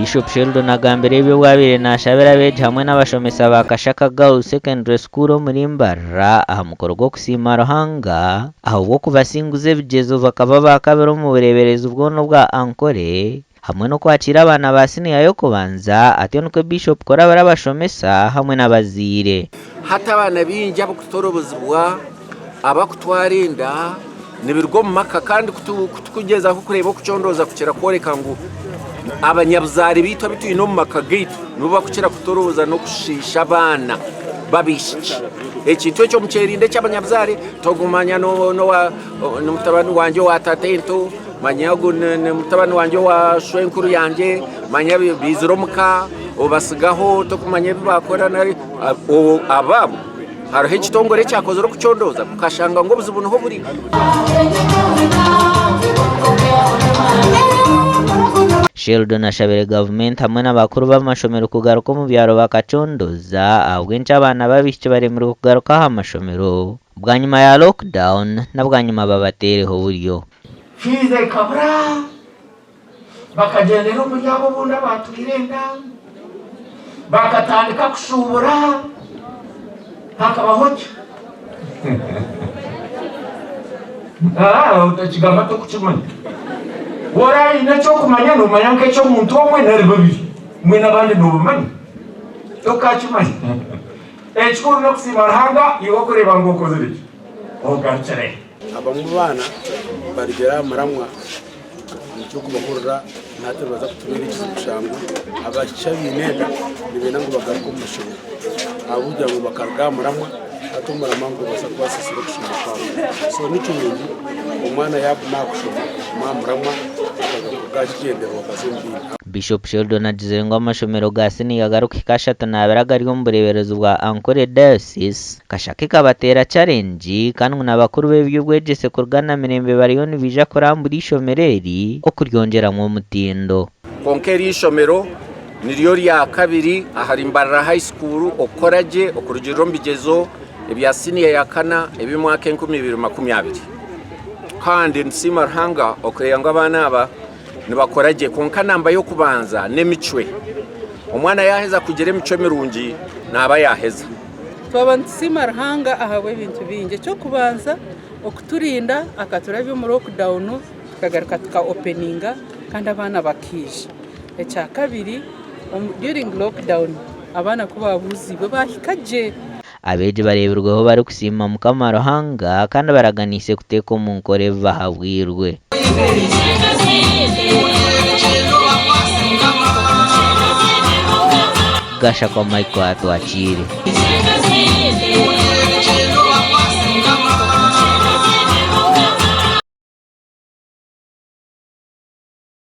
Bishop Sheldon agambira ibyo bwabire nashabira beje hamwe n'abashomesa ba Kashaka Girls Secondary School muri Mbarara aha mukoro gwo kusima Ruhanga aho bwo kubasinguze bigezo bakaba bakabero mu bureberezi ubwono bwa Ankore hamwe no kwakira abana ba senior yo kubanza ati nuko Bishop kora barabashomesa hamwe n'abazire hata abana binjya bukutorobuzwa abakutwarinda nibirgo mu maka kandi kutukugeza ko kureba kucondoza kukira koreka ngo abanyabuzari bitwa bituye no mu maka gate nuba kukira kutoroza no kushisha abana babishiki ekintu cyo mucerinde cy'abanyabuzari togumanya no mutabani wanje wa tatento manyago ne mutabani wanje wa shwenkuru yanje manya biziromuka obasigaho to kumanya bibakora nari ababo hariho ekitongore cyakoze ro kucondoza kashanga ngo buzibuntu ho buri Sheldon ashabire government hamwe n'abakuru b'amashomero kugaruka mu byaro bakacondoza ahubwo abana babishye baremera kugaruka ha mashomero bwa nyuma ya lockdown na bwa nyuma babatereho buryo fize kabra bakagendera mu yabo bunda batwirenda bakatandika kushubura hakabaho utakigamba to kuchimanya wora inacho kumanya no manyanke cyo muntu omwe nari babiri mwe nabandi no bumanya to kachimanya ekikuru no kusima Ruhanga iwo kureba ngo kozereki ogachere abamwe bana barigera maramwa cyo kubahurira natwe baza kutubira ikizushango abachabi nenda nibena ngo bagaruka mu mushinga abujya ngo bakarga maramwa atumara mango basa kwasisira kushima kwawo so nicyundi umwana yabuna kushima maramwa akagendera bakazimbi Bishop Sheldon agize ngo amashomero gasini yagaruka kashata naberaga ryo mbureberezo bwa Ankore Diocese kashake kabatera challenge kandi n'abakuru b'ebyubwegese kurgana mirembe bariyoni bija kurambura ishomereri okuryongera mu mutindo konkeri ishomero niriyo rya kabiri ahari Mbarara High School okoraje okurugiro mbigezo ebya senior yakana ebimwaka 2020 kandi nsima Ruhanga okureyanga abana aba nibakoraje konka namba yo kubanza nemicwe umwana yaheza kugera emicwe mirungi naba yaheza twaba nsima Ruhanga ahawe ibintu binge cyo kubanza okuturinda akaturabyo mu lockdown tukagaruka tuka openinga kandi abana bakije ecya kabiri during lockdown abana kuba buzibe bahikaje abeje bareberweho bari kusima mu Ruhanga kandi baraganise kuteko mu nkore bahabwirwe gasha kwa Michael atwachire